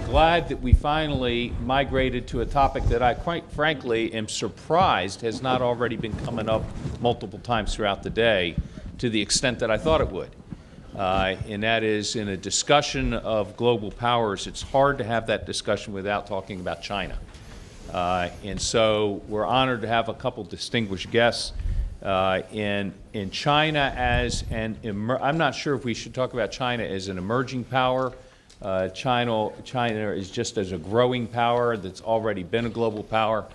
glad that we finally migrated to a topic that I, quite frankly, am surprised has not already been coming up multiple times throughout the day to the extent that I thought it would. And that is, in a discussion of global powers, it's hard to have that discussion without talking about China. And so we're honored to have a couple distinguished guests in China as I'm not sure if we should talk about China as an emerging power. China is just as a growing power that's already been a global power.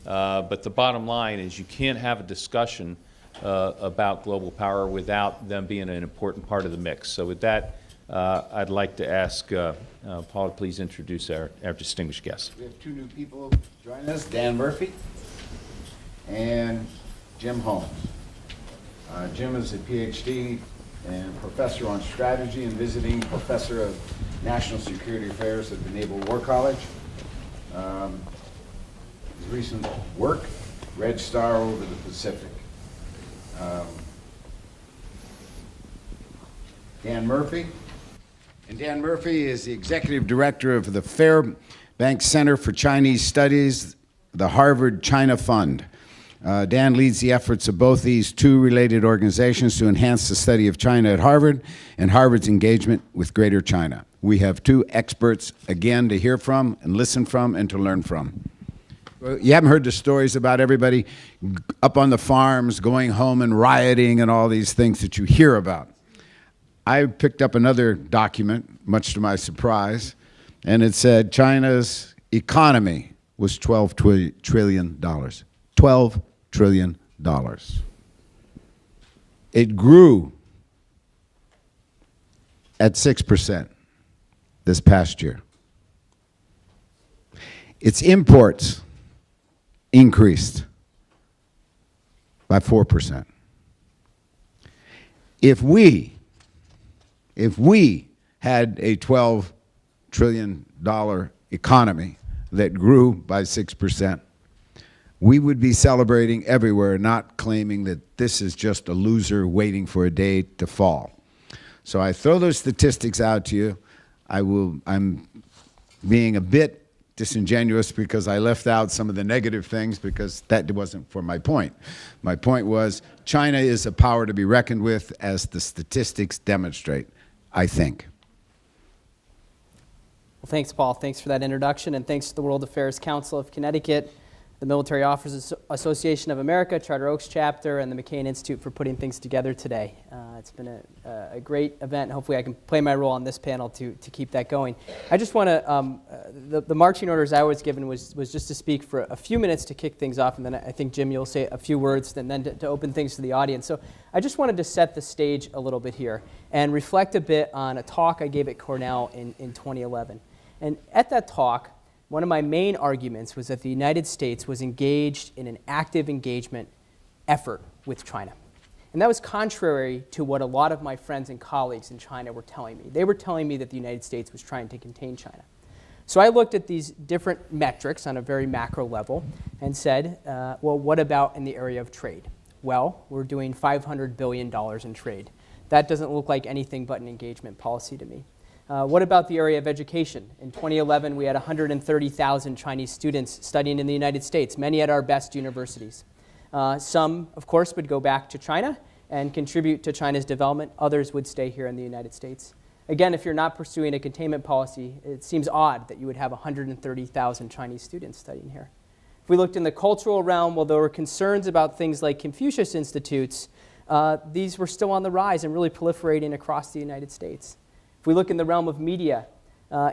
But the bottom line is you can't have a discussion about global power without them being an important part of the mix. So with that, I'd like to ask Paul to please introduce our distinguished guests. We have two new people joining us, Dan Murphy and Jim Holmes. Jim is a Ph.D. and professor on strategy and visiting professor of national security affairs at the Naval War College. His recent work, Red Star over the Pacific. Dan Murphy. And Dan Murphy is the executive director of the Fairbank Center for Chinese Studies, the Harvard China Fund. Dan leads the efforts of both these two related organizations to enhance the study of China at Harvard and Harvard's engagement with Greater China. We have two experts, again, to hear from and listen from and to learn from. You haven't heard the stories about everybody up on the farms going home and rioting and all these things that you hear about. I picked up another document, much to my surprise, and it said China's economy was $12 trillion. $12 trillion. It grew at 6% this past year. Its imports increased by 4%. If we had a $12 trillion economy that grew by 6%, we would be celebrating everywhere, not claiming that this is just a loser waiting for a day to fall. So I throw those statistics out to you. I'm being a bit disingenuous because I left out some of the negative things because that wasn't for my point. My point was China is a power to be reckoned with, as the statistics demonstrate, I think. Well, thanks, Paul. Thanks for that introduction, and thanks to the World Affairs Council of Connecticut, the Military Officers Association of America, Charter Oaks Chapter, and the McCain Institute for putting things together today. It's been a great event. Hopefully I can play my role on this panel to keep that going. I just want to, the marching orders I was given was just to speak for a few minutes to kick things off, and then I think, Jim, you'll say a few words, and then to open things to the audience. So I just wanted to set the stage a little bit here and reflect a bit on a talk I gave at Cornell in 2011. And at that talk, one of my main arguments was that the United States was engaged in an active engagement effort with China. And that was contrary to what a lot of my friends and colleagues in China were telling me. They were telling me that the United States was trying to contain China. So I looked at these different metrics on a very macro level and said, well, what about in the area of trade? Well, we're doing $500 billion in trade. That doesn't look like anything but an engagement policy to me. What about the area of education? In 2011, we had 130,000 Chinese students studying in the United States, many at our best universities. Some, of course, would go back to China and contribute to China's development. Others would stay here in the United States. Again, if you're not pursuing a containment policy, it seems odd that you would have 130,000 Chinese students studying here. If we looked in the cultural realm, well, there were concerns about things like Confucius Institutes. These were still on the rise and really proliferating across the United States. If we look in the realm of media,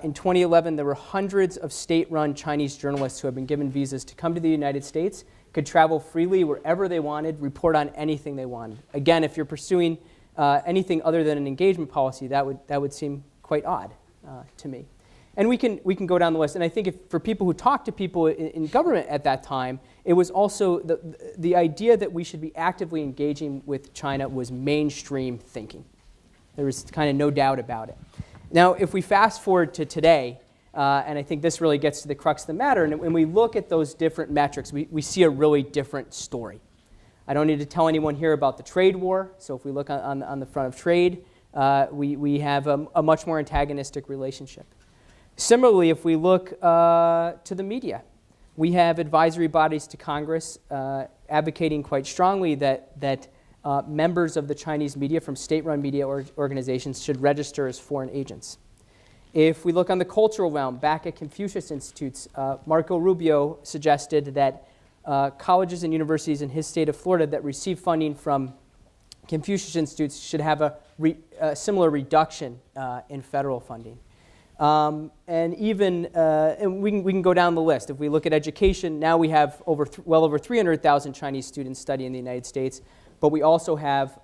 in 2011, there were hundreds of state-run Chinese journalists who had been given visas to come to the United States, could travel freely wherever they wanted, report on anything they wanted. Again, if you're pursuing anything other than an engagement policy, that would seem quite odd to me. And we can go down the list. And I think for people who talked to people in government at that time, it was also the idea that we should be actively engaging with China was mainstream thinking. There was kind of no doubt about it. Now, if we fast forward to today, and I think this really gets to the crux of the matter, and when we look at those different metrics, we see a really different story. I don't need to tell anyone here about the trade war. So if we look on the front of trade, we have a much more antagonistic relationship. Similarly, if we look to the media, we have advisory bodies to Congress advocating quite strongly that members of the Chinese media from state-run media organizations should register as foreign agents. If we look on the cultural realm, back at Confucius Institutes, Marco Rubio suggested that colleges and universities in his state of Florida that receive funding from Confucius Institutes should have a similar reduction in federal funding. And even, and we can go down the list. If we look at education, now we have well over 300,000 Chinese students studying in the United States, but we also have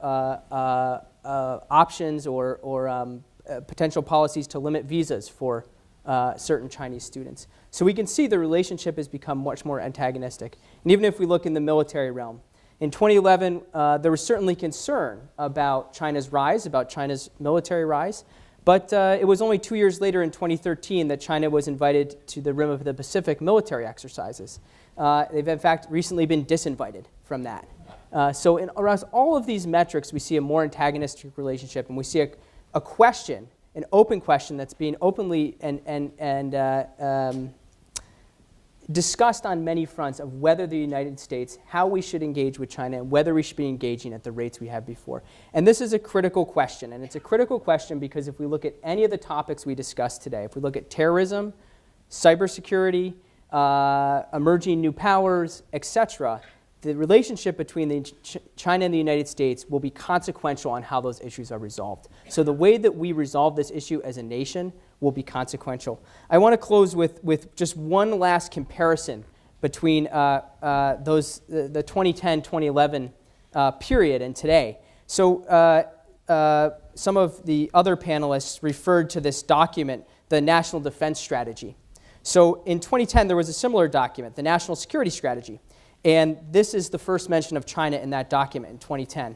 options or potential policies to limit visas for certain Chinese students. So we can see the relationship has become much more antagonistic. And even if we look in the military realm, in 2011, there was certainly concern about China's rise, about China's military rise, but it was only 2 years later in 2013 that China was invited to the Rim of the Pacific military exercises. They've in fact recently been disinvited from that. So around all of these metrics, we see a more antagonistic relationship, and we see a question, an open question that's being openly and discussed on many fronts of whether the United States, how we should engage with China, and whether we should be engaging at the rates we have before. And this is a critical question, and it's a critical question because if we look at any of the topics we discussed today, if we look at terrorism, cybersecurity, emerging new powers, etc., the relationship between China and the United States will be consequential on how those issues are resolved. So the way that we resolve this issue as a nation will be consequential. I want to close with just one last comparison between the 2010-2011 period and today. So some of the other panelists referred to this document, the National Defense Strategy. So in 2010, there was a similar document, the National Security Strategy. And this is the first mention of China in that document in 2010.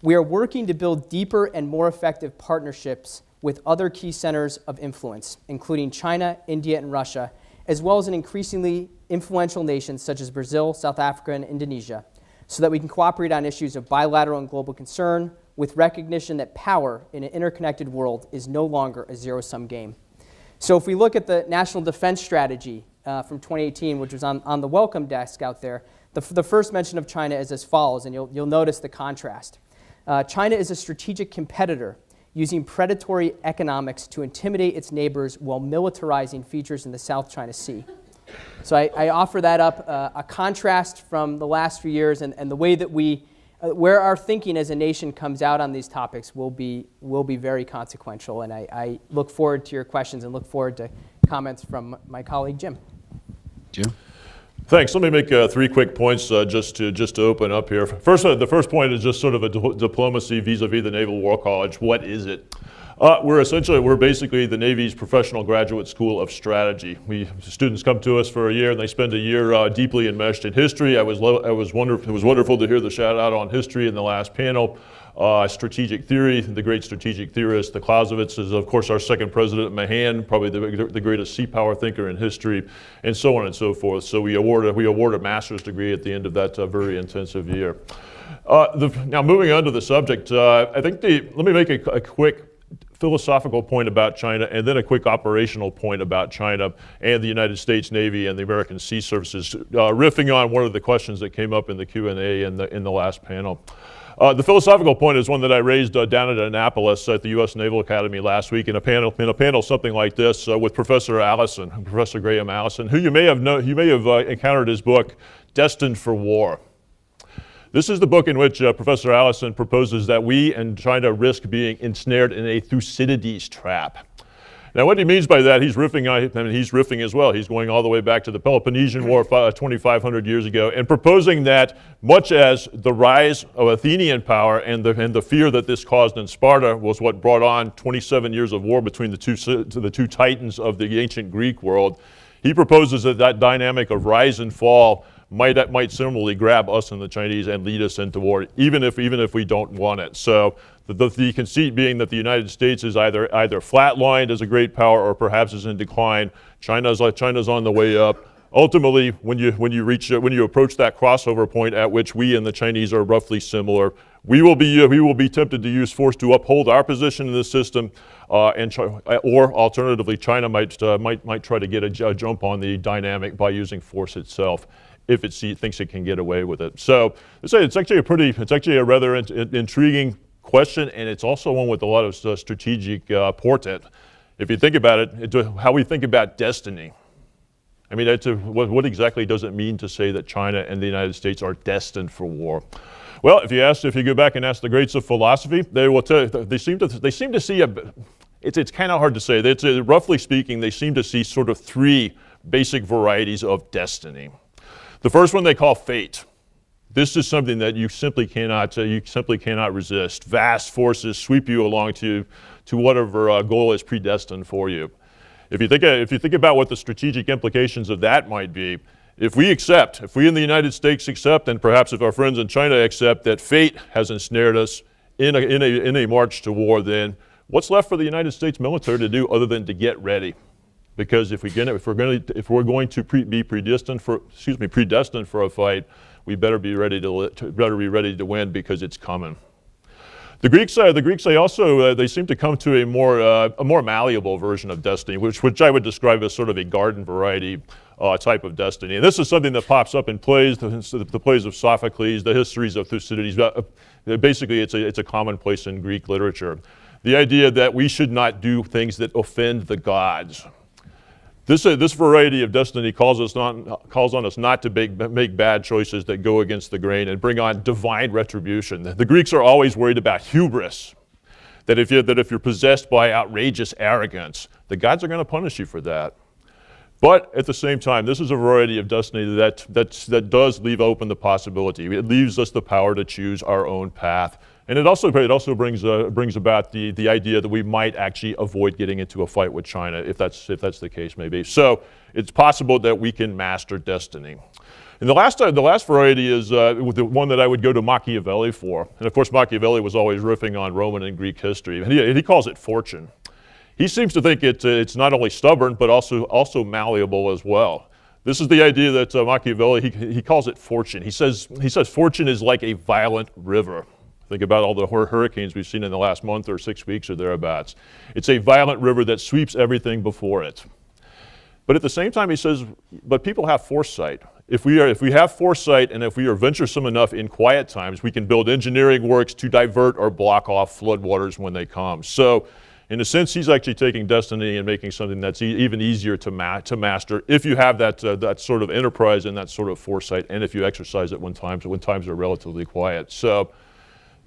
We are working to build deeper and more effective partnerships with other key centers of influence, including China, India, and Russia, as well as in increasingly influential nations such as Brazil, South Africa, and Indonesia, so that we can cooperate on issues of bilateral and global concern with recognition that power in an interconnected world is no longer a zero-sum game. So if we look at the National Defense Strategy from 2018, which was on the welcome desk out there, the first mention of China is as follows, and you'll notice the contrast. China is a strategic competitor using predatory economics to intimidate its neighbors while militarizing features in the South China Sea. So I offer that up, a contrast from the last few years and the way that where our thinking as a nation comes out on these topics will be very consequential. And I look forward to your questions and look forward to comments from my colleague Jim. Jim? Thanks. Let me make 3 quick points just to open up here. First, the first point is just sort of a diplomacy vis-a-vis the Naval War College. What is it? We're basically the Navy's professional graduate school of strategy. Students come to us for a year and they spend a year deeply enmeshed in history. It was wonderful to hear the shout out on history in the last panel. Strategic theory, the great strategic theorist, the Clausewitz is of course our second president, Mahan, probably the greatest sea power thinker in history, and so on and so forth. So we award a master's degree at the end of that very intensive year. Now moving on to the subject, I think let me make a quick philosophical point about China and then a quick operational point about China and the United States Navy and the American Sea Services, riffing on one of the questions that came up in the Q&A in the last panel. The philosophical point is one that I raised down at Annapolis at the U.S. Naval Academy last week in a panel something like this with Professor Graham Allison, who you may have encountered his book, Destined for War. This is the book in which Professor Allison proposes that we and China risk being ensnared in a Thucydides trap. Now, what he means by that, he's riffing as well. He's going all the way back to the Peloponnesian War 2,500 years ago and proposing that much as the rise of Athenian power and the fear that this caused in Sparta was what brought on 27 years of war between the two titans of the ancient Greek world, he proposes that dynamic of rise and fall might similarly grab us and the Chinese and lead us into war, even if we don't want it. So the conceit being that the United States is either flatlined as a great power or perhaps is in decline. China's on the way up. ultimately, when you approach that crossover point at which we and the Chinese are roughly similar, we will be tempted to use force to uphold our position in the system, or alternatively, China might try to get a jump on the dynamic by using force itself, if it thinks it can get away with it. So it's actually a rather intriguing question, and it's also one with a lot of strategic portent. If you think about it, how we think about destiny. I mean, what exactly does it mean to say that China and the United States are destined for war? Well, if you go back and ask the greats of philosophy, they will tell you, they seem to see it's kind of hard to say. Roughly speaking, they seem to see sort of three basic varieties of destiny. The first one they call fate. This is something that you simply cannot resist. Vast forces sweep you along to whatever goal is predestined for you. If you think about what the strategic implications of that might be, if we in the United States accept, and perhaps if our friends in China accept, that fate has ensnared us in a march to war, then what's left for the United States military to do other than to get ready? Because if we're going to be predestined for a fight, we better be ready to win, because it's coming. The Greeks they seem to come to a more malleable version of destiny, which I would describe as sort of a garden variety type of destiny. And this is something that pops up in plays, the plays of Sophocles, the histories of Thucydides. Basically, it's a commonplace in Greek literature. The idea that we should not do things that offend the gods. This variety of destiny calls on us not to make bad choices that go against the grain and bring on divine retribution. The Greeks are always worried about hubris, that if you're possessed by outrageous arrogance, the gods are going to punish you for that. But at the same time, this is a variety of destiny that does leave open the possibility. It leaves us the power to choose our own path. And it also brings about the idea that we might actually avoid getting into a fight with China, if that's the case, maybe. So it's possible that we can master destiny. And the last variety is the one that I would go to Machiavelli for. And of course, Machiavelli was always riffing on Roman and Greek history, and he calls it fortune. He seems to think it's not only stubborn, but also malleable as well. This is the idea that Machiavelli, he calls it fortune. He says fortune is like a violent river. Think about all the hurricanes we've seen in the last month or 6 weeks or thereabouts. It's a violent river that sweeps everything before it. But at the same time, he says, but people have foresight. If we have foresight, and if we are venturesome enough in quiet times, we can build engineering works to divert or block off floodwaters when they come. So in a sense, he's actually taking destiny and making something that's even easier to master if you have that sort of enterprise and that sort of foresight, and if you exercise it when times are relatively quiet. So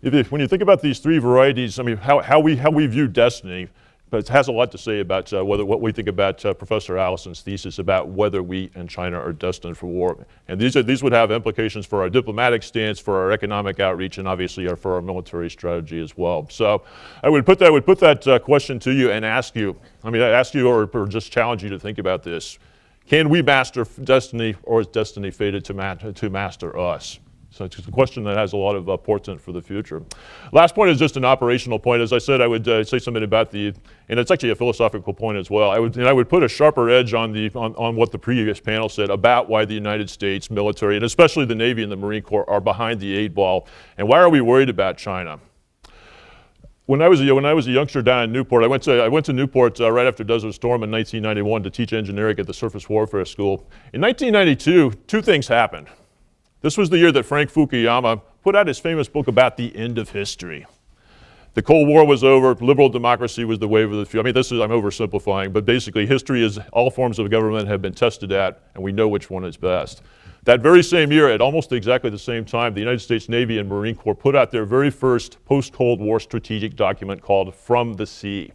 when you think about these three varieties, I mean, how we view destiny, but it has a lot to say about what we think about Professor Allison's thesis about whether we and China are destined for war. And these would have implications for our diplomatic stance, for our economic outreach, and obviously for our military strategy as well. So I would put that question to you and ask you, or just challenge you to think about this. Can we master destiny, or is destiny fated to master us? So it's a question that has a lot of portent for the future. Last point is just an operational point. As I said, I would say something about and it's actually a philosophical point as well. I would put a sharper edge on what the previous panel said about why the United States military, and especially the Navy and the Marine Corps, are behind the 8 ball, and why are we worried about China? When I was a youngster down in Newport, I went to Newport right after Desert Storm in 1991 to teach engineering at the Surface Warfare School. In 1992, 2 things happened. This was the year that Frank Fukuyama put out his famous book about the end of history. The Cold War was over, liberal democracy was the wave of the future. I mean, I'm oversimplifying, but basically history is all forms of government have been tested at, and we know which one is best. That very same year, at almost exactly the same time, the United States Navy and Marine Corps put out their very first post-Cold War strategic document called From the Sea.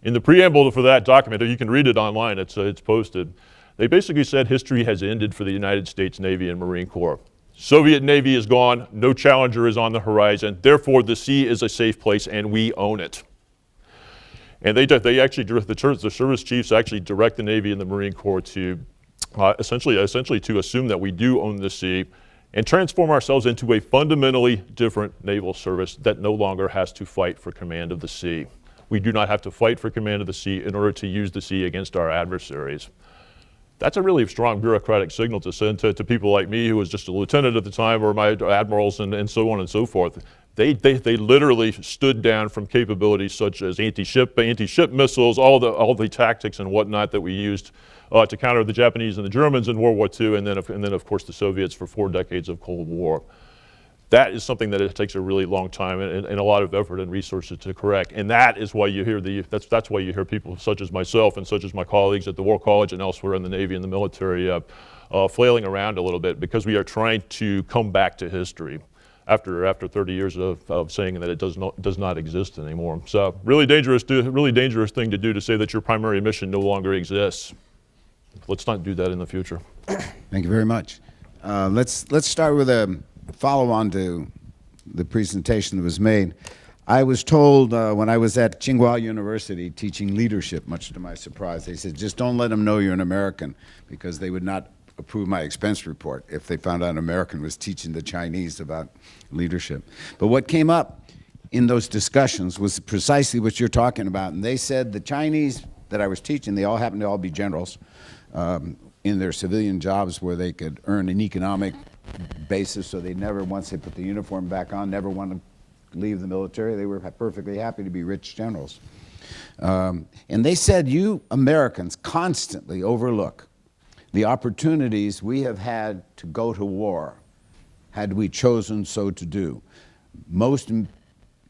In the preamble for that document, you can read it online, it's posted, they basically said history has ended for the United States Navy and Marine Corps. Soviet Navy is gone, no challenger is on the horizon, therefore the sea is a safe place and we own it. And the service chiefs actually direct the Navy and the Marine Corps to essentially to assume that we do own the sea and transform ourselves into a fundamentally different naval service that no longer has to fight for command of the sea. We do not have to fight for command of the sea in order to use the sea against our adversaries. That's a really strong bureaucratic signal to send to people like me, who was just a lieutenant at the time, or my admirals, and so on and so forth. They literally stood down from capabilities such as anti-ship missiles, all the tactics and whatnot that we used to counter the Japanese and the Germans in World War II, and then of course the Soviets for 4 decades of Cold War. That is something that it takes a really long time and a lot of effort and resources to correct, and that is why you hear that's why you hear people such as myself and such as my colleagues at the War College and elsewhere in the Navy and the military flailing around a little bit, because we are trying to come back to history after 30 years of saying that it does not exist anymore. So really dangerous thing to do, to say that your primary mission no longer exists. Let's not do that in the future. Thank you very much. Let's start with a follow-on to the presentation that was made. I was told when I was at Tsinghua University teaching leadership, much to my surprise, they said, just don't let them know you're an American, because they would not approve my expense report if they found out an American was teaching the Chinese about leadership. But what came up in those discussions was precisely what you're talking about. And they said the Chinese that I was teaching, they all happened to all be generals in their civilian jobs where they could earn an economic basis, so they never, once they put the uniform back on, never want to leave the military. They were perfectly happy to be rich generals. And they said, you Americans constantly overlook the opportunities we have had to go to war, had we chosen so to do. Most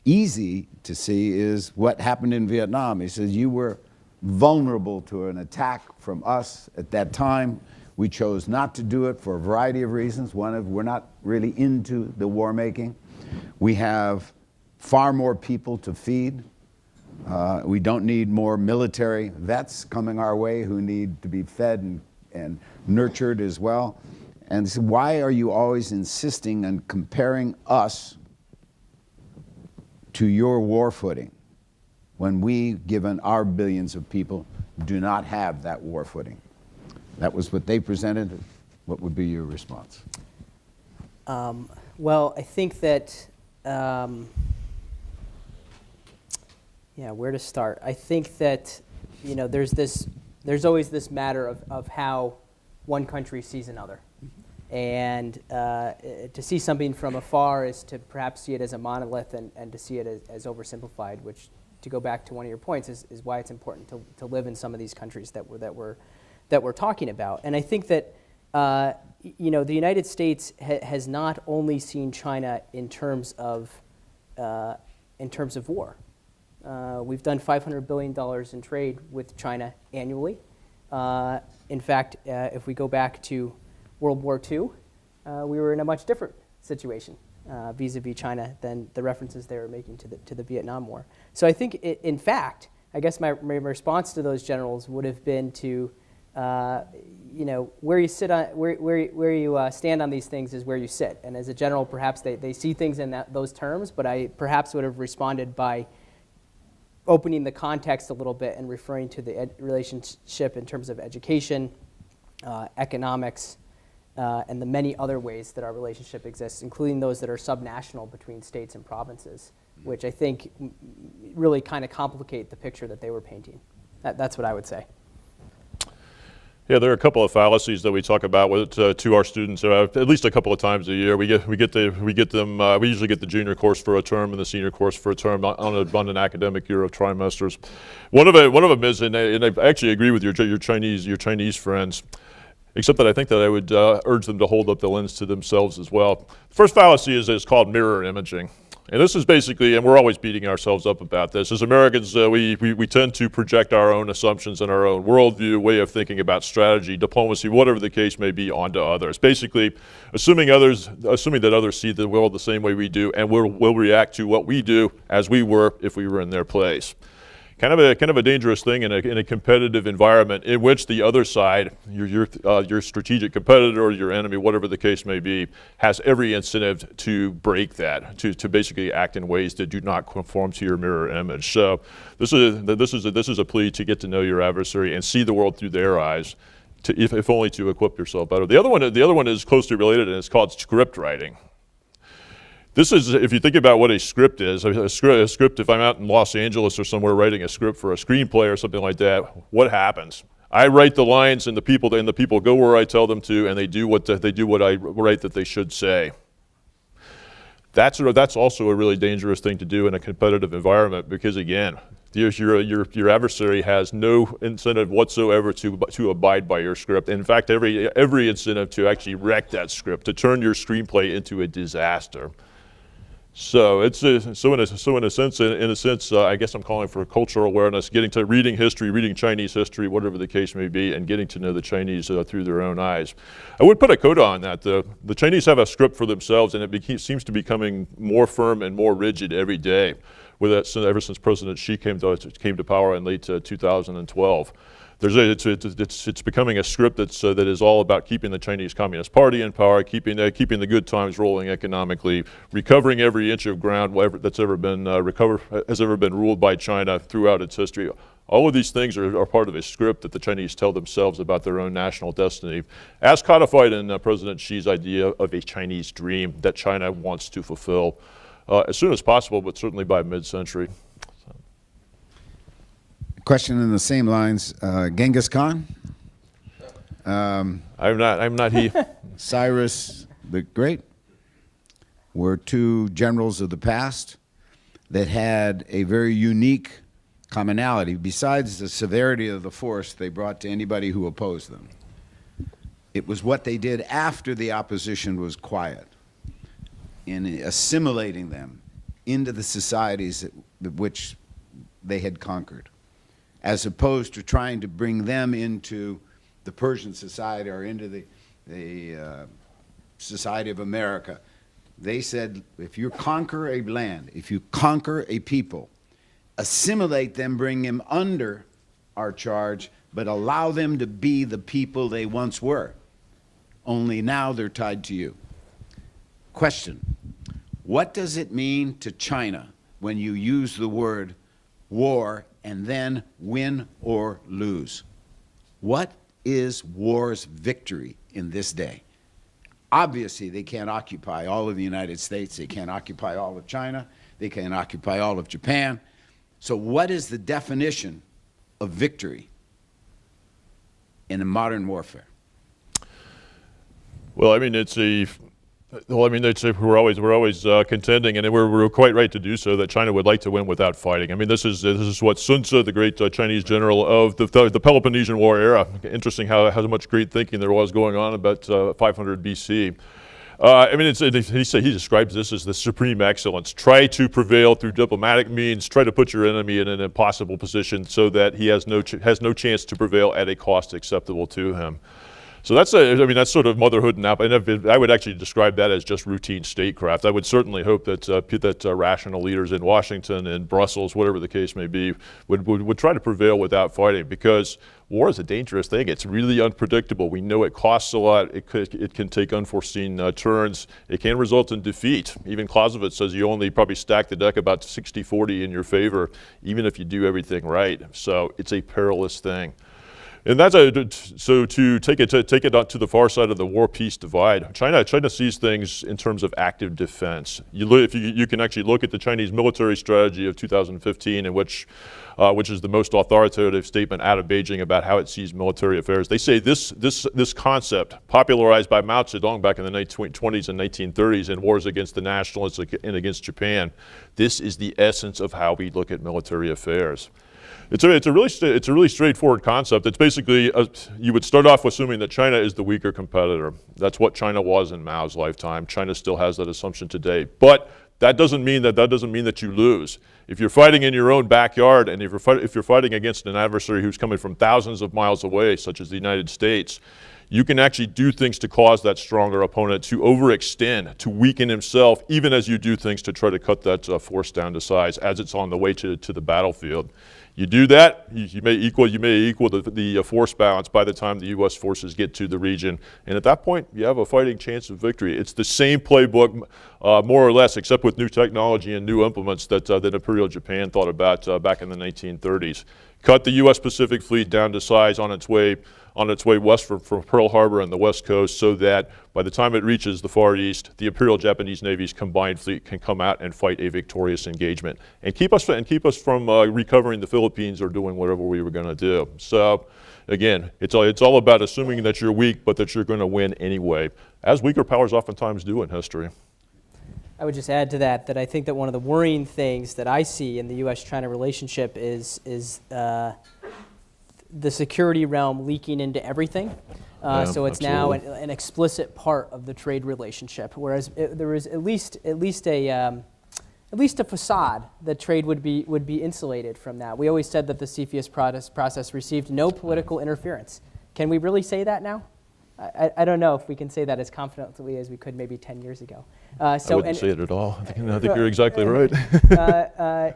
easy to see is what happened in Vietnam. He says, you were vulnerable to an attack from us at that time. We chose not to do it for a variety of reasons. One of, we're not really into the war making. We have far more people to feed. We don't need more military vets coming our way who need to be fed and nurtured as well. And so why are you always insisting on comparing us to your war footing when we, given our billions of people, do not have that war footing? That was what they presented. What would be your response? Well, I think that, where to start? I think that, there's always this matter of how one country sees another. And to see something from afar is to perhaps see it as a monolith, and to see it as oversimplified, which, to go back to one of your points, is why it's important to live in some of these countries that we're talking about. And I think that the United States has not only seen China in terms of war. We've done $500 billion in trade with China annually. In fact, if we go back to World War II, we were in a much different situation vis-a-vis China than the references they were making to the Vietnam War. So I think, in fact, I guess my response to those generals would have been to, where you sit on, where you stand on these things is where you sit. And as a general, perhaps they see things in those terms, but I perhaps would have responded by opening the context a little bit and referring to the relationship in terms of education, economics, and the many other ways that our relationship exists, including those that are subnational between states and provinces, which I think really kind of complicate the picture that they were painting. That's what I would say. Yeah, there are a couple of fallacies that we talk about to our students at least a couple of times a year. We usually get the junior course for a term and the senior course for a term on an academic year of trimesters. One of them is, and I actually agree with your Chinese friends, except that I think that I would urge them to hold up the lens to themselves as well. The first fallacy is called mirror imaging. And this is basically, and we're always beating ourselves up about this, as Americans, we tend to project our own assumptions and our own worldview, way of thinking about strategy, diplomacy, whatever the case may be, onto others. Basically, assuming that others see the world the same way we do, and will react to what we do as we were if we were in their place. Kind of a dangerous thing in a competitive environment in which the other side, your strategic competitor or your enemy, whatever the case may be, has every incentive to break that, to basically act in ways that do not conform to your mirror image. So this is a plea to get to know your adversary and see the world through their eyes, if only to equip yourself better. The other one is closely related, and it's called script writing. This is, if you think about what a script is, a script, if I'm out in Los Angeles or somewhere writing a script for a screenplay or something like that, what happens? I write the lines, and the people go where I tell them to, and they do what I write that they should say. That's also a really dangerous thing to do in a competitive environment, because again, your adversary has no incentive whatsoever to abide by your script. In fact, every incentive to actually wreck that script, to turn your screenplay into a disaster. So in a sense, I guess I'm calling for cultural awareness, getting to reading history, reading Chinese history, whatever the case may be, and getting to know the Chinese through their own eyes. I would put a coda on that. The Chinese have a script for themselves, and it seems to be becoming more firm and more rigid every day. With that, ever since President Xi came to power in late 2012. It's becoming a script that is all about keeping the Chinese Communist Party in power, keeping the good times rolling economically, recovering every inch of ground that's ever been ruled by China throughout its history. All of these things are part of a script that the Chinese tell themselves about their own national destiny, as codified in President Xi's idea of a Chinese dream that China wants to fulfill as soon as possible, but certainly by mid-century. Question in the same lines, Genghis Khan? I'm not he. Cyrus the Great were two generals of the past that had a very unique commonality. Besides the severity of the force they brought to anybody who opposed them, it was what they did after the opposition was quiet, in assimilating them into the societies which they had conquered, as opposed to trying to bring them into the Persian society or into the society of America. They said, if you conquer a land, if you conquer a people, assimilate them, bring them under our charge, but allow them to be the people they once were. Only now they're tied to you. Question: what does it mean to China when you use the word war and then win or lose? What is war's victory in this day? Obviously, they can't occupy all of the United States. They can't occupy all of China. They can't occupy all of Japan. So what is the definition of victory in a modern warfare? Well, I mean, we're always contending, and we're quite right to do so, that China would like to win without fighting. I mean, this is what Sun Tzu, the great Chinese general of the Peloponnesian War era. Interesting how much great thinking there was going on about 500 BC. I mean, he describes this as the supreme excellence. Try to prevail through diplomatic means. Try to put your enemy in an impossible position so that he has no chance to prevail at a cost acceptable to him. So that's sort of motherhood, and I would actually describe that as just routine statecraft. I would certainly hope that rational leaders in Washington and Brussels, whatever the case may be, would try to prevail without fighting, because war is a dangerous thing. It's really unpredictable. We know it costs a lot. It can take unforeseen turns. It can result in defeat. Even Clausewitz says you only probably stack the deck about 60-40 in your favor, even if you do everything right. So it's a perilous thing. And so to take it out to the far side of the war-peace divide, China sees things in terms of active defense. You can actually look at the Chinese military strategy of 2015, in which is the most authoritative statement out of Beijing about how it sees military affairs. They say this concept, popularized by Mao Zedong back in the 1920s and 1930s in wars against the nationalists and against Japan, this is the essence of how we look at military affairs. It's a really straightforward concept. It's basically you would start off assuming that China is the weaker competitor. That's what China was in Mao's lifetime. China still has that assumption today. But that doesn't mean that you lose. If you're fighting in your own backyard, and if you're fighting against an adversary who's coming from thousands of miles away, such as the United States, you can actually do things to cause that stronger opponent to overextend, to weaken himself, even as you do things to try to cut that force down to size as it's on the way to the battlefield. You do that, you may equal the force balance by the time the U.S. forces get to the region, and at that point, you have a fighting chance of victory. It's the same playbook, more or less, except with new technology and new implements that Imperial Japan thought about back in the 1930s. Cut the U.S. Pacific Fleet down to size on its way on its way west from Pearl Harbor and the West Coast, so that by the time it reaches the Far East, the Imperial Japanese Navy's combined fleet can come out and fight a victorious engagement and keep us from recovering the Philippines or doing whatever we were going to do. So, again, it's all about assuming that you're weak, but that you're going to win anyway, as weaker powers oftentimes do in history. I would just add to that I think that one of the worrying things that I see in the U.S.-China relationship is the security realm leaking into everything. So it's now an explicit part of the trade relationship, whereas there is at least a facade that trade would be insulated from that. We always said that the CFIUS process received no political interference. Can we really say that now? I don't know if we can say that as confidently as we could maybe 10 years ago. I wouldn't say it at all. I think you're exactly right.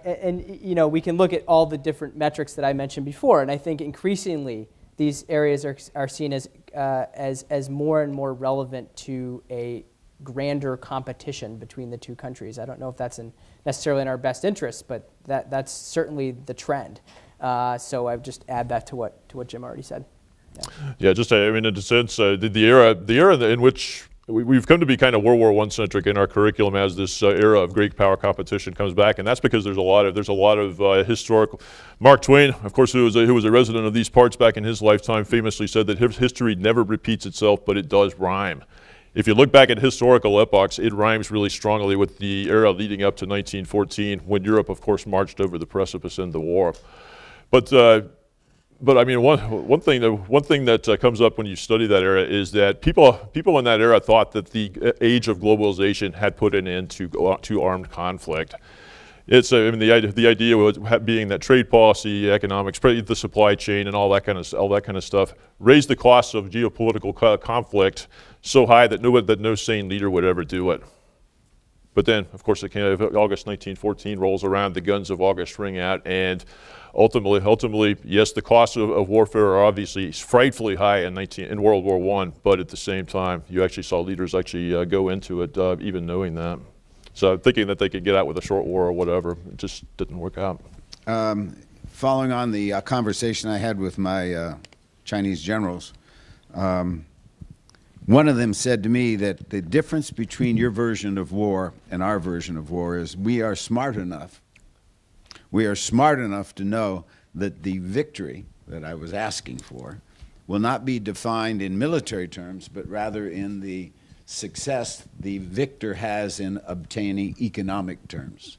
And we can look at all the different metrics that I mentioned before, and I think increasingly these areas are seen as more and more relevant to a grander competition between the two countries. I don't know if that's necessarily in our best interest, but that's certainly the trend. So I would just add that to what Jim already said. Yeah, just in a sense, the era in which we've come to be kind of World War I centric in our curriculum as this era of great power competition comes back, and that's because there's a lot of historical. Mark Twain, of course, who was a resident of these parts back in his lifetime, famously said that history never repeats itself, but it does rhyme. If you look back at historical epochs, it rhymes really strongly with the era leading up to 1914, when Europe, of course, marched over the precipice into war. But I mean, one thing that comes up when you study that era is that people in that era thought that the age of globalization had put an end to armed conflict. The idea was being that trade policy, economics, the supply chain, and all that kind of stuff raised the costs of geopolitical conflict so high that no sane leader would ever do it. But then, of course, August 1914 rolls around, the guns of August ring out, and ultimately, yes, the costs of warfare are obviously frightfully high in World War I, but at the same time, you actually saw leaders go into it even knowing that. So thinking that they could get out with a short war or whatever, it just didn't work out. Following on the conversation I had with my Chinese generals, one of them said to me that the difference between your version of war and our version of war is we are smart enough to know that the victory that I was asking for will not be defined in military terms, but rather in the success the victor has in obtaining economic terms.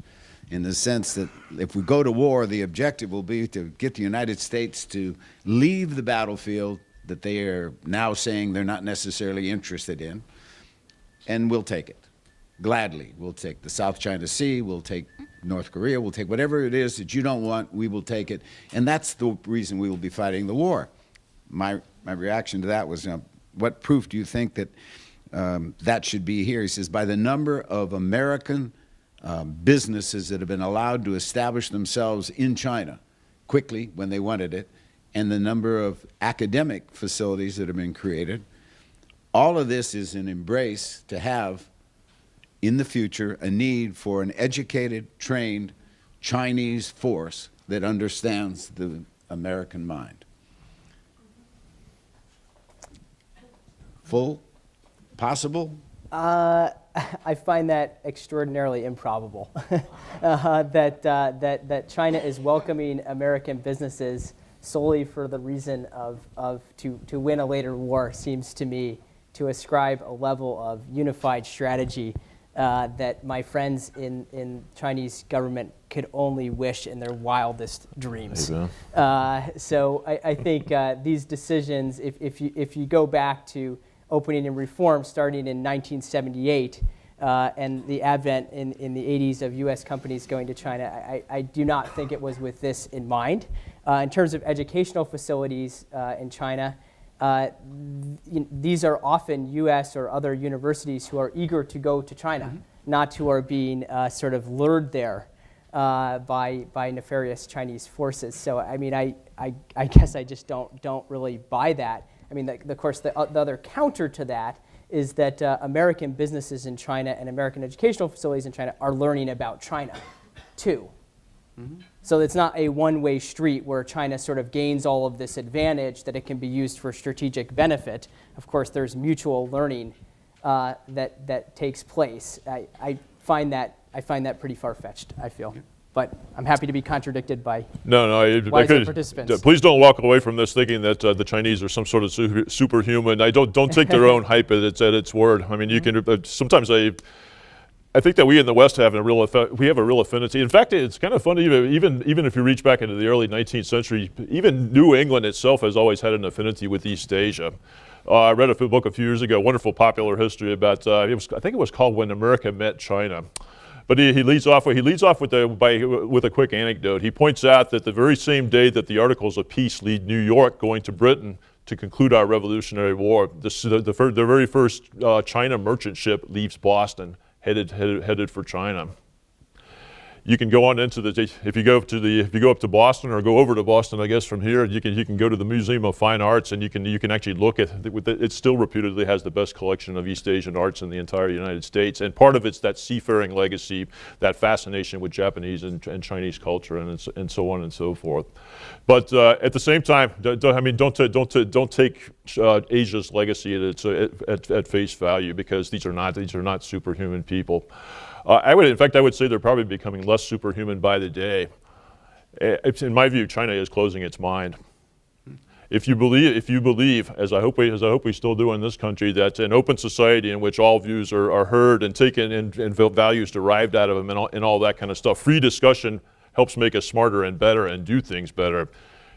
In the sense that if we go to war, the objective will be to get the United States to leave the battlefield that they are now saying they're not necessarily interested in, and we'll take it. Gladly, we'll take the South China Sea, we'll take North Korea, we'll take whatever it is that you don't want, we will take it. And that's the reason we will be fighting the war. My reaction to that was, what proof do you think that that should be here? He says, by the number of American businesses that have been allowed to establish themselves in China quickly when they wanted it, and the number of academic facilities that have been created, all of this is an embrace to have, in the future, a need for an educated, trained Chinese force that understands the American mind. Full? Possible? I find that extraordinarily improbable. that China is welcoming American businesses solely for the reason to win a later war seems to me to ascribe a level of unified strategy that my friends in Chinese government could only wish in their wildest dreams. So I think these decisions, if you go back to opening and reform starting in 1978 and the advent in the 80s of U.S. companies going to China, I do not think it was with this in mind. In terms of educational facilities in China, these are often U.S. or other universities who are eager to go to China, not who are being sort of lured there by nefarious Chinese forces. So I mean, I guess I just don't really buy that. I mean, of course, the other counter to that is that American businesses in China and American educational facilities in China are learning about China, too. So it's not a one-way street where China sort of gains all of this advantage that it can be used for strategic benefit. Of course, there's mutual learning that takes place. I find that pretty far-fetched, I feel. But I'm happy to be contradicted by wiser participants. Please don't walk away from this thinking that the Chinese are some sort of superhuman. Don't take their own hype at its word. I mean, you can sometimes I think that we in the West have a real affinity. In fact, it's kind of funny even if you reach back into the early 19th century, even New England itself has always had an affinity with East Asia. I read a book a few years ago, wonderful popular history about I think it was called When America Met China. But he leads off with a quick anecdote. He points out that the very same day that the Articles of Peace lead New York going to Britain to conclude our Revolutionary War, the very first China merchant ship leaves Boston, headed for China. You can go on into if you go up to Boston or go over to Boston, I guess from here, you can go to the Museum of Fine Arts and you can actually look at it. Still reputedly has the best collection of East Asian arts in the entire United States, and part of it's that seafaring legacy, that fascination with Japanese and Chinese culture, and so on and so forth. But at the same time, don't take Asia's legacy at face value, because these are not superhuman people. I would say they're probably becoming less superhuman by the day. In my view, China is closing its mind. If you believe, as I hope we still do in this country, that an open society in which all views are heard and taken and values derived out of them and all that kind of stuff, free discussion helps make us smarter and better and do things better.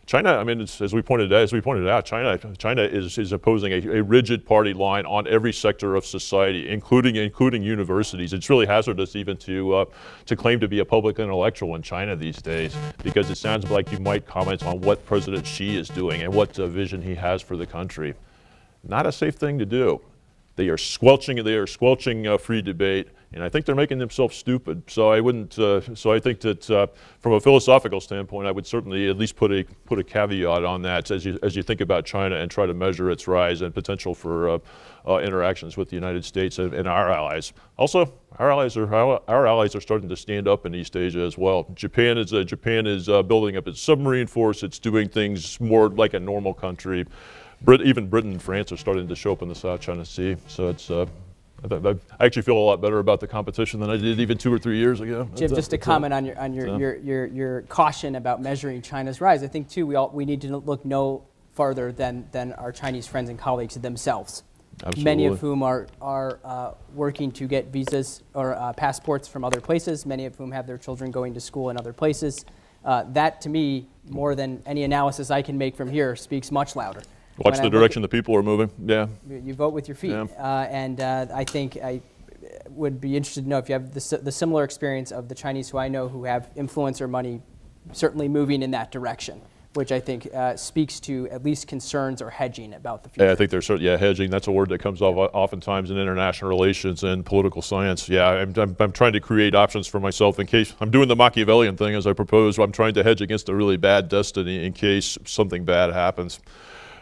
China, I mean, as we pointed out, China is opposing a rigid party line on every sector of society, including universities. It's really hazardous even to claim to be a public intellectual in China these days, because it sounds like you might comment on what President Xi is doing and what vision he has for the country. Not a safe thing to do. They are squelching free debate, and I think they're making themselves stupid. So I wouldn't. So I think that from a philosophical standpoint, I would certainly at least put a caveat on that as you think about China and try to measure its rise and potential for interactions with the United States and our allies. Also, our allies are starting to stand up in East Asia as well. Japan is building up its submarine force. It's doing things more like a normal country. Even Britain and France are starting to show up in the South China Sea. So it's. I actually feel a lot better about the competition than I did even 2 or 3 years ago. Jim, just to comment on your caution about measuring China's rise, I think too we need to look no farther than our Chinese friends and colleagues themselves. Absolutely. Many of whom are working to get visas or passports from other places. Many of whom have their children going to school in other places. That, to me, more than any analysis I can make from here, speaks much louder. Watch the direction the people are moving. Yeah. You vote with your feet. Yeah. And I think I would be interested to know if you have the similar experience of the Chinese who I know who have influence or money certainly moving in that direction, which I think speaks to at least concerns or hedging about the future. Yeah, I think there's hedging. That's a word that comes off oftentimes in international relations and political science. Yeah, I'm trying to create options for myself in case I'm doing the Machiavellian thing as I propose. I'm trying to hedge against a really bad destiny in case something bad happens.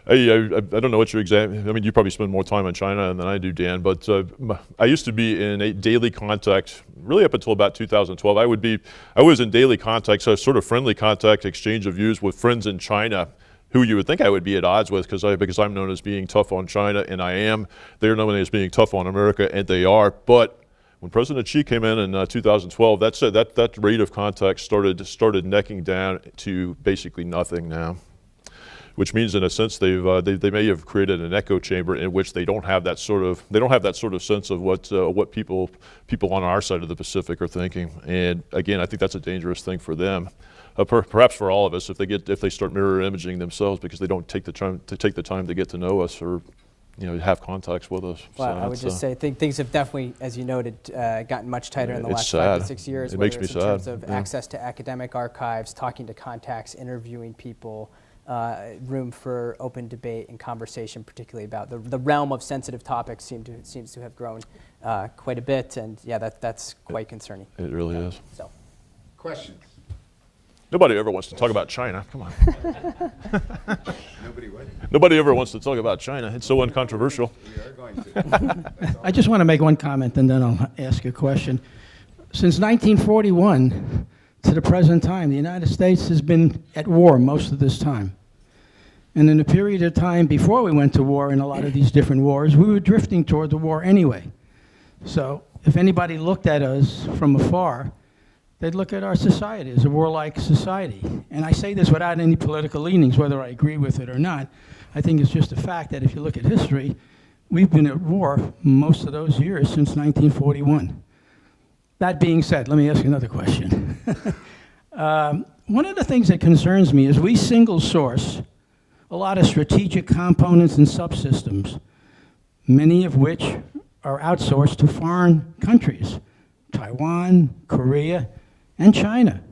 I don't know what your exam. I mean, you probably spend more time in China than I do, Dan. But I used to be in a daily contact, really up until about 2012. I was in daily contact, so sort of friendly contact, exchange of views with friends in China, who you would think I would be at odds with, because I'm known as being tough on China, and I am. They're known as being tough on America, and they are. But when President Xi came in 2012, that rate of contact started necking down to basically nothing now. Which means, in a sense, they may have created an echo chamber in which they don't have that sort of sense of what people on our side of the Pacific are thinking. And again, I think that's a dangerous thing for them, perhaps for all of us, if they start mirror imaging themselves because they don't take the time to get to know us or have contacts with us. Well, I would just say things have definitely, as you noted, gotten much tighter in the last sad. 5 to 6 years. It makes me sad. In terms of access to academic archives, talking to contacts, interviewing people. Room for open debate and conversation, particularly about the realm of sensitive topics seems to have grown quite a bit, and yeah, that's quite concerning. It really is. So, questions? Nobody ever wants to talk about China. Come on. Nobody what? Nobody ever wants to talk about China. It's so uncontroversial. We are going to. I just want to make one comment, and then I'll ask a question. Since 1941, to the present time, the United States has been at war most of this time. And in the period of time before we went to war in a lot of these different wars, we were drifting toward the war anyway. So if anybody looked at us from afar, they'd look at our society as a warlike society. And I say this without any political leanings, whether I agree with it or not. I think it's just a fact that if you look at history, we've been at war most of those years since 1941. That being said, let me ask you another question. One of the things that concerns me is we single source a lot of strategic components and subsystems, many of which are outsourced to foreign countries, Taiwan, Korea, and China.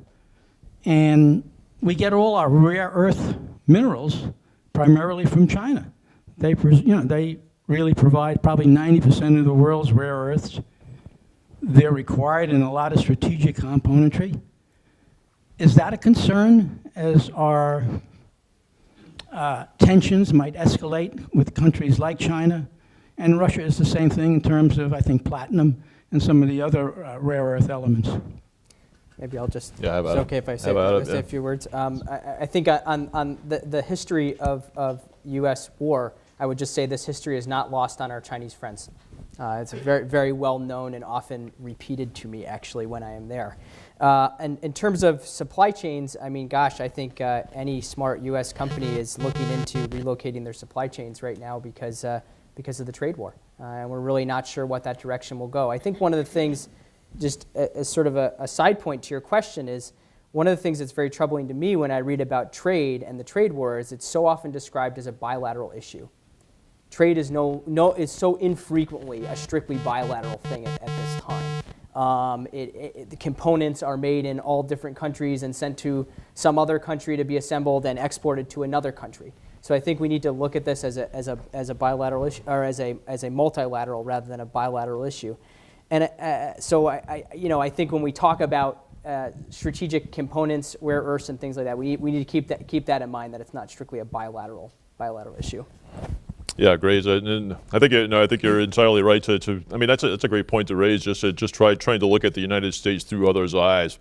And we get all our rare earth minerals primarily from China. They really provide probably 90% of the world's rare earths. They're required in a lot of strategic componentry. Is that a concern as our tensions might escalate with countries like China? And Russia is the same thing in terms of, I think, platinum and some of the other rare earth elements. Maybe I'll just, Yeah, how about it's okay it? if I How about say it? a few words. I think on the history of U.S. war, I would just say this history is not lost on our Chinese friends. It's very, very well known and often repeated to me, actually, when I am there. And in terms of supply chains, I mean, gosh, I think any smart U.S. company is looking into relocating their supply chains right now because of the trade war. And we're really not sure what that direction will go. I think one of the things, just as sort of a side point to your question, is one of the things that's very troubling to me when I read about trade and the trade war is it's so often described as a bilateral issue. Trade is so infrequently a strictly bilateral thing at this time. The components are made in all different countries and sent to some other country to be assembled and exported to another country. So I think we need to look at this as a bilateral issue, or as a multilateral rather than a bilateral issue. And so I think when we talk about strategic components, rare earths, and things like that, we need to keep that in mind, that it's not strictly a bilateral issue. Yeah, great. And I think you're entirely right to. I mean, that's a great point to raise. Just trying to look at the United States through others' eyes.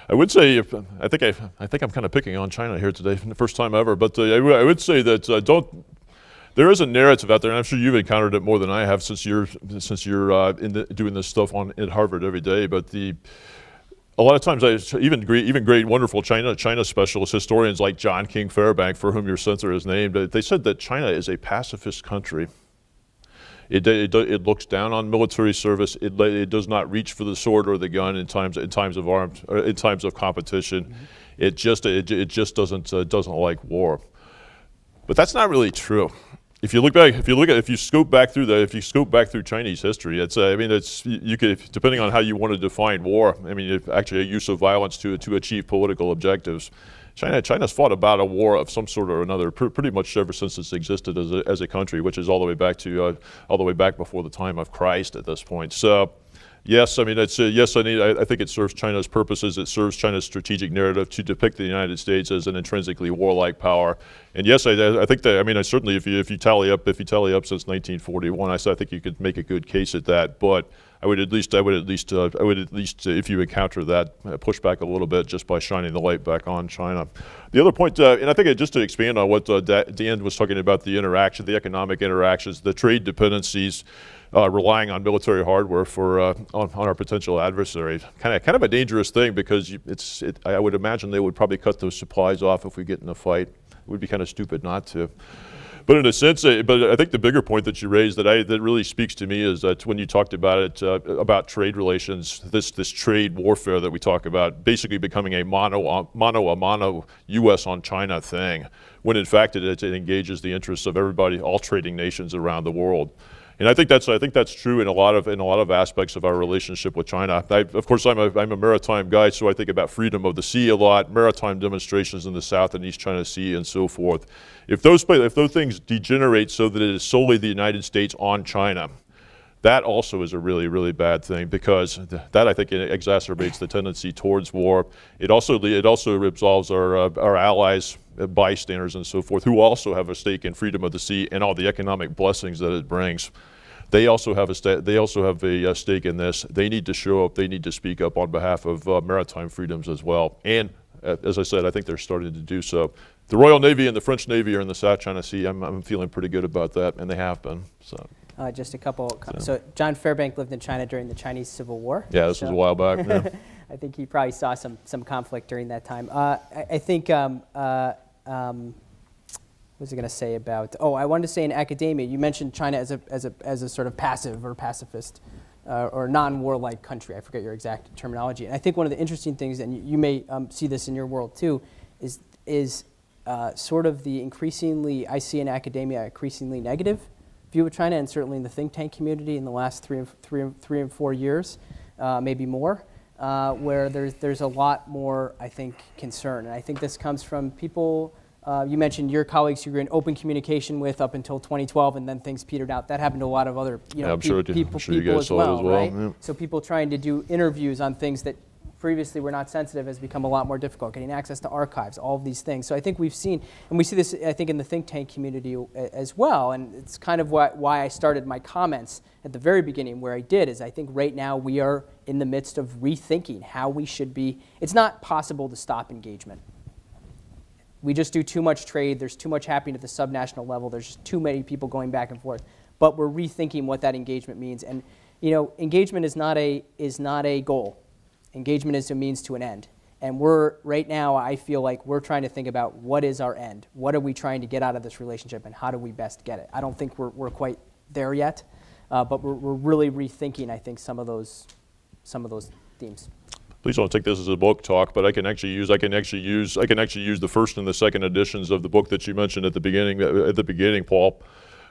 I would say, I think I'm kind of picking on China here today for the first time ever. But I would say that there is a narrative out there, and I'm sure you've encountered it more than I have since you're doing this stuff at Harvard every day. But a lot of times, even great, wonderful China specialist historians like John King Fairbank, for whom your center is named, they said that China is a pacifist country. It looks down on military service. It does not reach for the sword or the gun in times of competition. Mm-hmm. It just doesn't like war. But that's not really true. If you scope back through Chinese history, you could, depending on how you want to define war. I mean, actually a use of violence to achieve political objectives. China's fought about a war of some sort or another pretty much ever since it's existed as a country, which is all the way back before the time of Christ at this point. So, yes, I mean I think it serves China's purposes. It serves China's strategic narrative to depict the United States as an intrinsically warlike power. And yes, I think that. I mean, certainly if you tally up since 1941, I think you could make a good case at that. But I would at least, if you encounter that, push back a little bit just by shining the light back on China. The other point, and I think just to expand on what Dan was talking about, the economic interactions, the trade dependencies, relying on military hardware on our potential adversary, kind of a dangerous thing, because I would imagine they would probably cut those supplies off if we get in a fight. It would be kind of stupid not to. But in a sense, but I think the bigger point that you raised that really speaks to me is that when you talked about it, about trade relations, this trade warfare that we talk about, basically becoming a mono U.S. on China thing, when in fact it engages the interests of everybody, all trading nations around the world. And I think that's true in a lot of aspects of our relationship with China. Of course, I'm a maritime guy, so I think about freedom of the sea a lot, maritime demonstrations in the South and East China Sea, and so forth. If those things degenerate so that it is solely the United States on China, that also is a really, really bad thing, because that, I think, exacerbates the tendency towards war. It also absolves our allies, bystanders, and so forth, who also have a stake in freedom of the sea and all the economic blessings that it brings. They also have a stake in this. They need to show up. They need to speak up on behalf of maritime freedoms as well. And as I said, I think they're starting to do so. The Royal Navy and the French Navy are in the South China Sea. I'm feeling pretty good about that, and they have been. So. Just a couple. So John Fairbank lived in China during the Chinese Civil War. Yeah, this was a while back. Yeah. I think he probably saw some conflict during that time. I think. What was I going to say about? Oh, I wanted to say in academia, you mentioned China as a sort of passive or pacifist or non-warlike country. I forget your exact terminology. And I think one of the interesting things, and you may see this in your world too, is sort of the increasingly, I see in academia, increasingly negative view of China, and certainly in the think tank community in the last three and 4 years, maybe more, where there's a lot more, I think, concern. And I think this comes from people. You mentioned your colleagues who were in open communication with up until 2012, and then things petered out. That happened to a lot of other people as well, right? Yeah. So people trying to do interviews on things that previously were not sensitive has become a lot more difficult, getting access to archives, all of these things. So I think we've seen, and we see this, I think, in the think tank community as well, and it's kind of why I started my comments at the very beginning where I did, is I think right now we are in the midst of rethinking how we should be. It's not possible to stop engagement. We just do too much trade, there's too much happening at the subnational level, there's just too many people going back and forth, but we're rethinking what that engagement means. And engagement is not a goal. Engagement is a means to an end. And right now, I feel like we're trying to think about what is our end? What are we trying to get out of this relationship, and how do we best get it? I don't think we're quite there yet, but we're really rethinking, I think, some of those themes. Please don't take this as a book talk, but I can actually use the first and the second editions of the book that you mentioned at the beginning, Paul.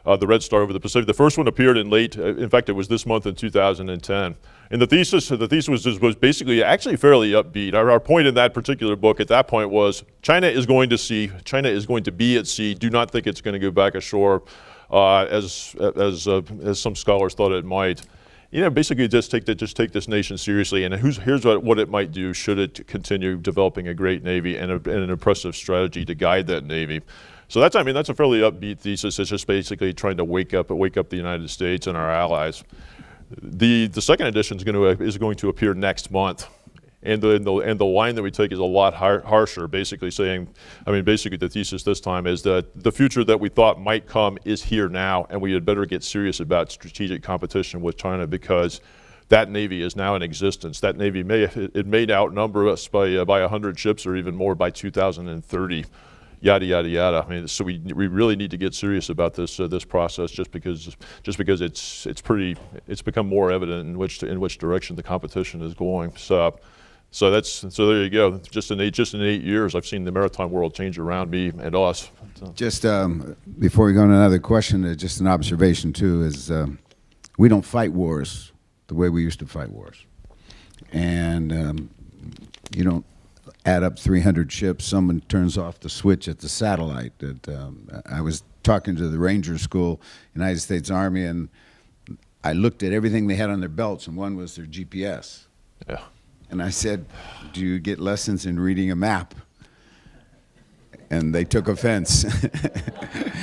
The Red Star over the Pacific. The first one appeared in fact, it was this month in 2010. And the thesis was basically actually fairly upbeat. Our point in that particular book at that point was China is going to be at sea. Do not think it's going to go back ashore, as some scholars thought it might. Basically just take this nation seriously, and here's what it might do should it continue developing a great navy and an impressive strategy to guide that navy. So that's a fairly upbeat thesis. It's just basically trying to wake up the United States and our allies. The second edition is going to appear next month, and the line that we take is a lot harsher. Basically the thesis this time is that the future that we thought might come is here now, and we had better get serious about strategic competition with China because that navy is now in existence. That navy may outnumber us by 100 ships or even more by 2030. Yada yada yada. So we really need to get serious about this process, just because it's become more evident in which direction the competition is going. So there you go. Just in 8 years, I've seen the maritime world change around me and us. Just before we go to another question, just an observation too is we don't fight wars the way we used to fight wars, and you don't add up 300 ships, someone turns off the switch at the satellite. I was talking to the Ranger School, United States Army, and I looked at everything they had on their belts, and one was their GPS. Yeah. And I said, do you get lessons in reading a map? And they took offense.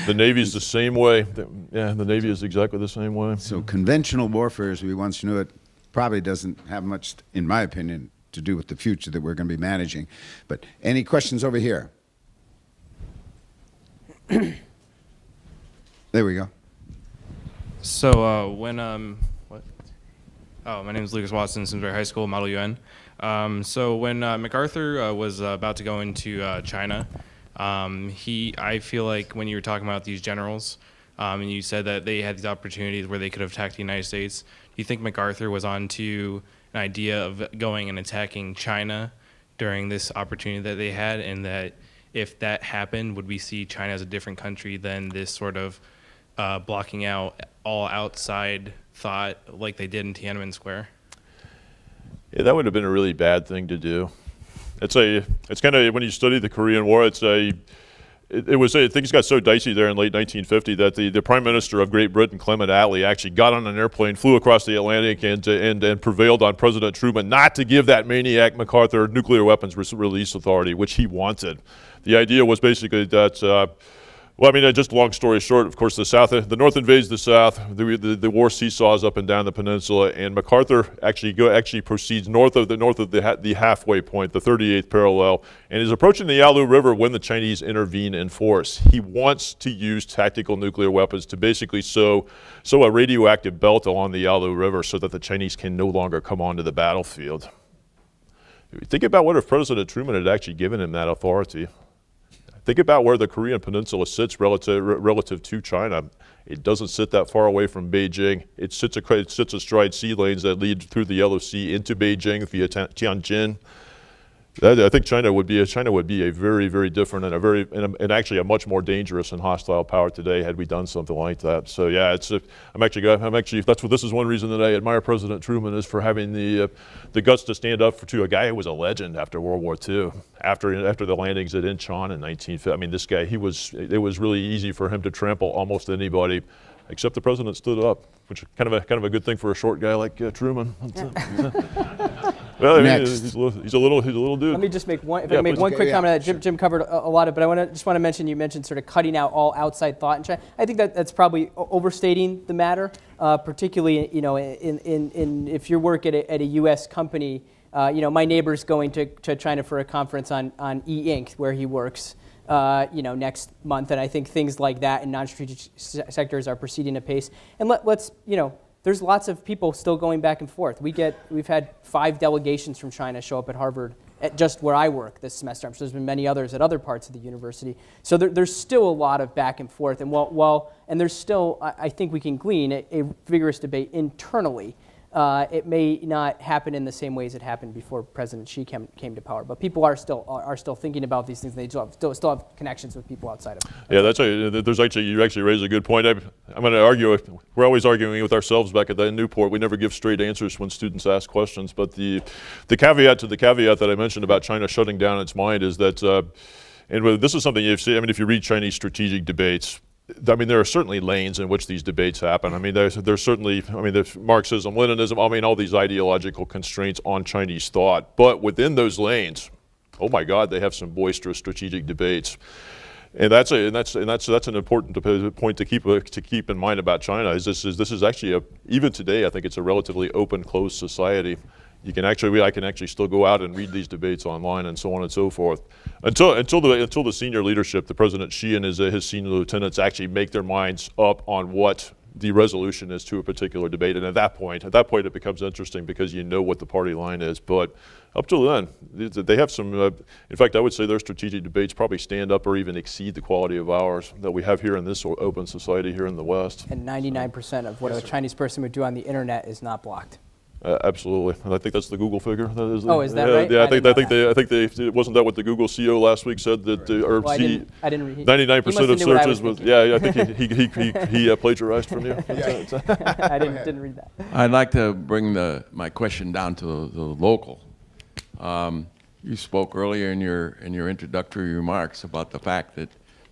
The Navy's the same way. The Navy is exactly the same way. So conventional warfare, as we once knew it, probably doesn't have much, in my opinion, to do with the future that we're going to be managing. But any questions over here? There we go. So my name is Lucas Watson, Simsbury High School, Model UN. So when MacArthur was about to go into China, I feel like when you were talking about these generals, and you said that they had these opportunities where they could have attacked the United States, do you think MacArthur was onto an idea of going and attacking China during this opportunity that they had, and that if that happened, would we see China as a different country than this sort of blocking out all outside thought like they did in Tiananmen Square? Yeah, that would have been a really bad thing to do. It's kind of, when you study the Korean War, things got so dicey there in late 1950 that the Prime Minister of Great Britain, Clement Attlee, actually got on an airplane, flew across the Atlantic, and prevailed on President Truman not to give that maniac MacArthur nuclear weapons release authority, which he wanted. The idea was basically that Well, I mean, just long story short, of course, the North invades the South. The war seesaws up and down the peninsula, and MacArthur actually proceeds north of the halfway point, the 38th parallel, and is approaching the Yalu River when the Chinese intervene in force. He wants to use tactical nuclear weapons to basically sow a radioactive belt along the Yalu River so that the Chinese can no longer come onto the battlefield. Think about what if President Truman had actually given him that authority. Think about where the Korean Peninsula sits relative to China. It doesn't sit that far away from Beijing. It sits astride sea lanes that lead through the Yellow Sea into Beijing via Tianjin. I think China would be a very, very different and actually a much more dangerous and hostile power today had we done something like that. So yeah, this is one reason that I admire President Truman, is for having the guts to stand up to a guy who was a legend after World War II, after the landings at Incheon in 1950. I mean, this guy, it was really easy for him to trample almost anybody, except the president stood up, which is kind of a good thing for a short guy like Truman. Well, I mean, he's a little dude. Let me just make one quick comment. Jim covered a lot of it, but I just want to mention, you mentioned sort of cutting out all outside thought in China. I think that's probably overstating the matter, particularly in if you work at a U.S. company. My neighbor's going to China for a conference on e-ink where he works. Next month, and I think things like that in non-strategic sectors are proceeding apace. And let's there's lots of people still going back and forth. We've had 5 delegations from China show up at Harvard, at just where I work this semester. I'm sure there's been many others at other parts of the university. So there's still a lot of back and forth, and and there's still, I think we can glean a vigorous debate internally. It may not happen in the same ways it happened before President Xi came to power, but people are still thinking about these things. They still have connections with people outside of them. Yeah, you actually raise a good point. I'm going to argue. We're always arguing with ourselves back at Newport. We never give straight answers when students ask questions. But the caveat that I mentioned about China shutting down its mind is that, and this is something you've seen. I mean, if you read Chinese strategic debates, I mean, there are certainly lanes in which these debates happen. I mean, there's certainly, there's Marxism, Leninism, all these ideological constraints on Chinese thought. But within those lanes, oh my God, they have some boisterous strategic debates. And that's an important point to keep in mind about China. This is actually even today, I think it's a relatively open, closed society. I can actually still go out and read these debates online and so on and so forth. Until the senior leadership, the President Xi and his senior lieutenants actually make their minds up on what the resolution is to a particular debate. And at that point it becomes interesting because you know what the party line is. But up till then, they have some, in fact, I would say their strategic debates probably stand up or even exceed the quality of ours that we have here in this open society here in the West. And 99% of what a Chinese person would do on the internet is not blocked. Absolutely, and I think that's the Google figure. Is that right? Yeah, I think they wasn't that what the Google CEO last week said that I didn't read. 99% of searches was. Yeah, I think he plagiarized from you. I didn't read that. I'd like to bring my question down to the local. You spoke earlier in your introductory remarks about the fact that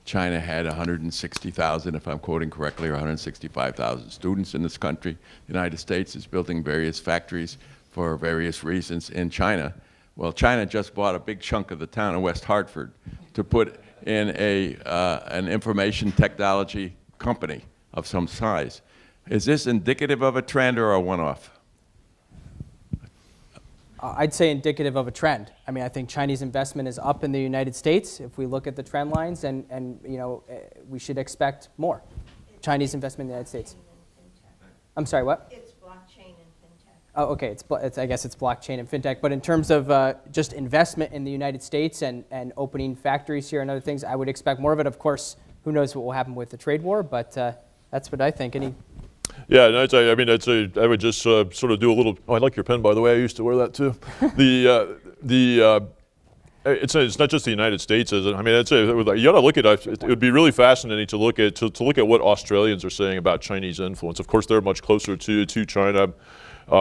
China had 160,000, if I'm quoting correctly, or 165,000 students in this country. The United States is building various factories for various reasons in China. Well, China just bought a big chunk of the town of West Hartford to put in an information technology company of some size. Is this indicative of a trend or a one-off? I'd say indicative of a trend. I mean, I think Chinese investment is up in the United States if we look at the trend lines, and we should expect more Chinese investment in the United States. I'm sorry, what? It's blockchain and fintech. Oh, okay. I guess it's blockchain and fintech. But in terms of just investment in the United States and opening factories here and other things, I would expect more of it. Of course, who knows what will happen with the trade war? But that's what I think. Yeah, and I would just sort of do a little. Oh, I like your pen, by the way. I used to wear that too. It's not just the United States, is it? I mean, you got to look at it. It would be really fascinating to look at what Australians are saying about Chinese influence. Of course, they're much closer to China,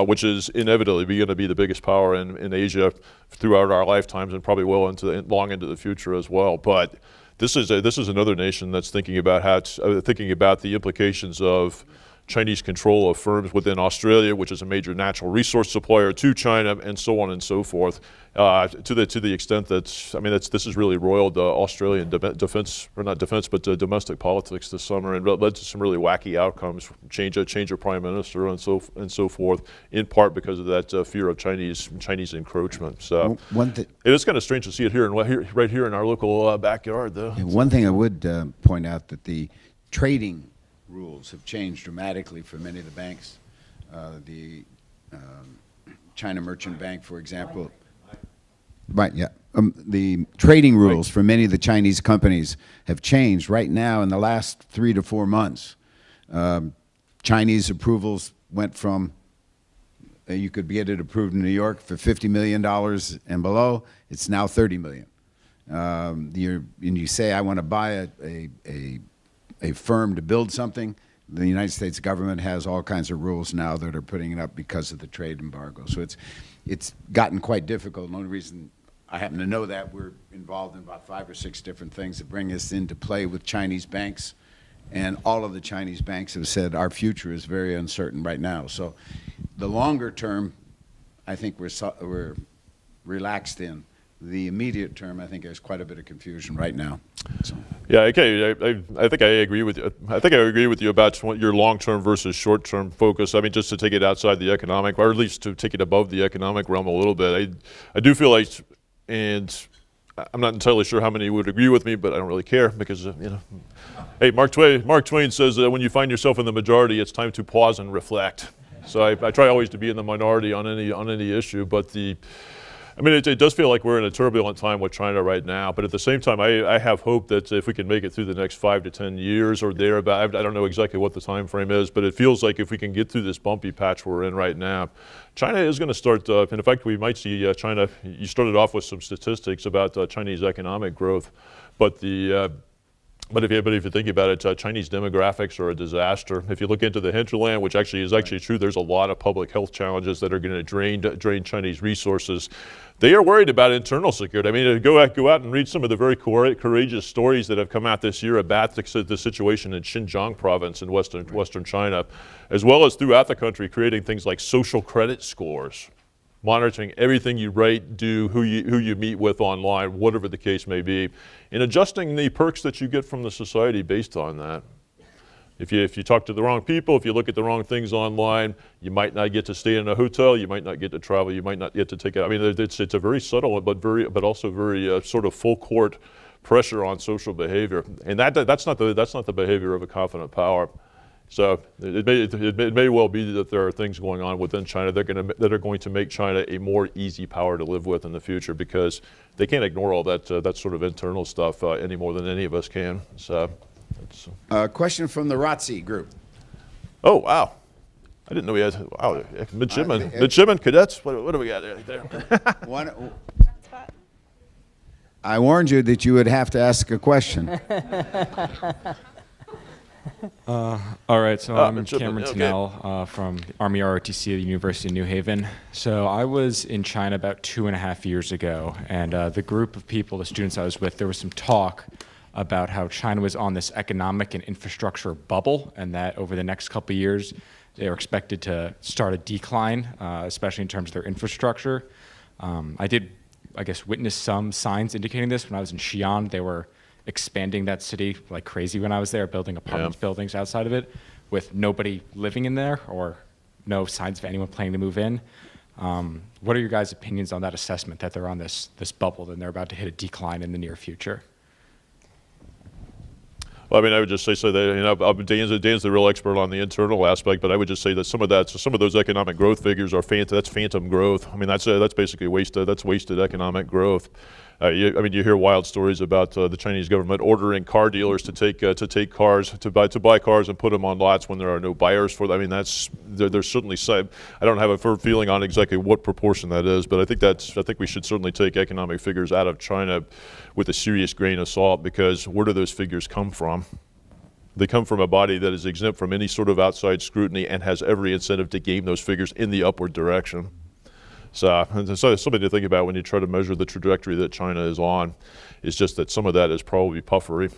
which is inevitably going to be the biggest power in Asia throughout our lifetimes, and probably long into the future as well. But this is another nation that's thinking about the implications of Chinese control of firms within Australia, which is a major natural resource supplier to China, and so on and so forth. To the extent that, I mean, this has really roiled Australian defense, or not defense, but domestic politics this summer, and led to some really wacky outcomes, change of prime minister, and so forth, in part because of that fear of Chinese encroachment. So it is kind of strange to see it right here in our local backyard, though. One thing I would point out that the trading rules have changed dramatically for many of the banks. The China Merchant Bank, for example. Right, yeah. The trading rules for many of the Chinese companies have changed right now in the last 3 to 4 months. Chinese approvals went from, you could get it approved in New York for $50 million and below. It's now $30 million. And you say, I want to buy a firm to build something. The United States government has all kinds of rules now that are putting it up because of the trade embargo. So it's gotten quite difficult. The only reason I happen to know that, we're involved in about 5 or 6 different things that bring us into play with Chinese banks. And all of the Chinese banks have said our future is very uncertain right now. So the longer term, I think we're relaxed in. The immediate term, I think there's quite a bit of confusion right now. So. Yeah, okay. I think I agree with you. I think I agree with you about your long-term versus short-term focus. I mean, just to take it outside the economic, or at least to take it above the economic realm a little bit. I do feel like, and I'm not entirely sure how many would agree with me, but I don't really care because hey, Mark Twain says that when you find yourself in the majority, it's time to pause and reflect. So I try always to be in the minority on any issue, but I mean, it does feel like we're in a turbulent time with China right now, but at the same time, I have hope that if we can make it through the next 5 to 10 years or thereabout, I don't know exactly what the time frame is, but it feels like if we can get through this bumpy patch we're in right now, China is going to start, and in fact, we might see China, you started off with some statistics about Chinese economic growth, but if you think about it, Chinese demographics are a disaster. If you look into the hinterland, which actually is true, there's a lot of public health challenges that are going to drain Chinese resources. They are worried about internal security. I mean, go out and read some of the very courageous stories that have come out this year about the situation in Xinjiang province in western China, as well as throughout the country, creating things like social credit scores, monitoring everything you write, do, who you meet with online, whatever the case may be, and adjusting the perks that you get from the society based on that. If you talk to the wrong people, if you look at the wrong things online, you might not get to stay in a hotel, you might not get to travel, you might not get to take it. I mean, it's a very subtle but also very sort of full court pressure on social behavior, and that's not the behavior of a confident power. So it may well be that there are things going on within China that are going to make China a more easy power to live with in the future, because they can't ignore all that sort of internal stuff any more than any of us can. So, question from the ROTC group. Oh wow! I didn't know we had midshipmen cadets. What do we got there? I warned you that you would have to ask a question. All right, so I'm Cameron Tennell from Army ROTC at the University of New Haven. So I was in China about 2.5 years ago, and the group of people, the students I was with, there was some talk about how China was on this economic and infrastructure bubble, and that over the next couple of years, they were expected to start a decline, especially in terms of their infrastructure. I did, I guess, witness some signs indicating this. When I was in Xi'an, they were expanding that city like crazy when I was there, building apartment buildings outside of it with nobody living in there or no signs of anyone planning to move in. What are your guys' opinions on that assessment that they're on this bubble and they're about to hit a decline in the near future? Well, I mean, I would just say that Dan's the real expert on the internal aspect, but I would just say that some of those economic growth figures are that's phantom growth. I mean, that's basically wasted economic growth. You hear wild stories about the Chinese government ordering car dealers to buy cars and put them on lots when there are no buyers for them. I mean, there's certainly I don't have a firm feeling on exactly what proportion that is, but I think we should certainly take economic figures out of China with a serious grain of salt, because where do those figures come from? They come from a body that is exempt from any sort of outside scrutiny and has every incentive to game those figures in the upward direction. So something to think about when you try to measure the trajectory that China is on. Is just that some of that is probably puffery.